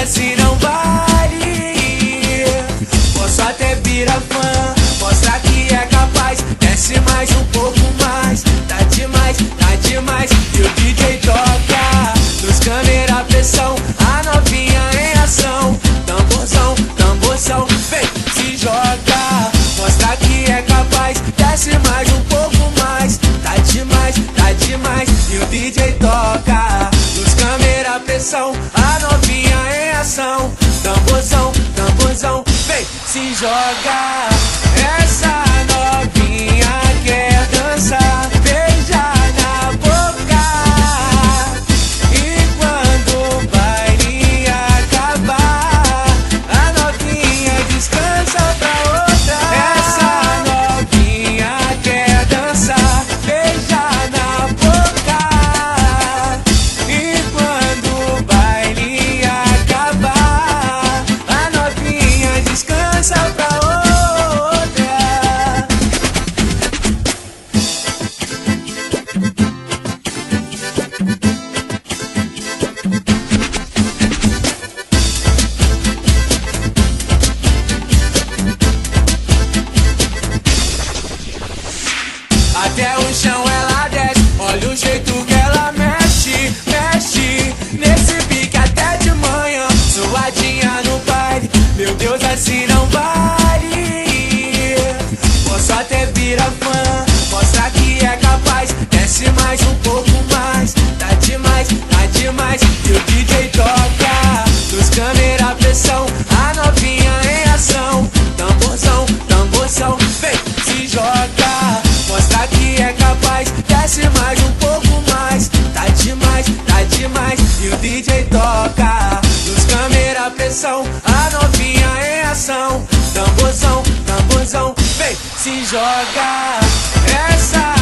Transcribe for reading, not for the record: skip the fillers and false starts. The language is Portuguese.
assim não vale. Posso até virar fã, mostrar que é capaz. Desce mais um pouco mais, tá demais, tá demais. E o DJ toca, nos câmera pressão, a novinha em ação. Tamborzão, tamborzão, vem, se joga, mostra que é capaz. Desce mais um pouco mais, tá demais, tá demais. E o DJ toca, nos câmera pressão, a novinha em ação. Tamborzão, tamborzão, vem, se joga. Essa novinha quer dançar, beija na boca. E quando o baile acabar, a novinha descansa pra outra. Essa novinha quer dançar, beija na boca. E quando o baile acabar, a novinha descansa pra outra. Até o chão ela desce, olha o jeito que ela mexe, mexe. Nesse pique até de manhã, suadinha no baile. Meu Deus, assim não vale. Posso até virar fã, mostrar que é capaz. Desce mais um pouco mais, tá demais, tá demais. E o DJ toca, dos câmera pressão, a novinha em ação. Tamborzão, tamborzão, vem, se joga, mostra que é capaz. Desce mais um pouco mais, tá demais, tá demais. E o DJ toca, nos câmera pressão, a novinha em ação. Tamborzão, tamborzão, vem, se joga. Essa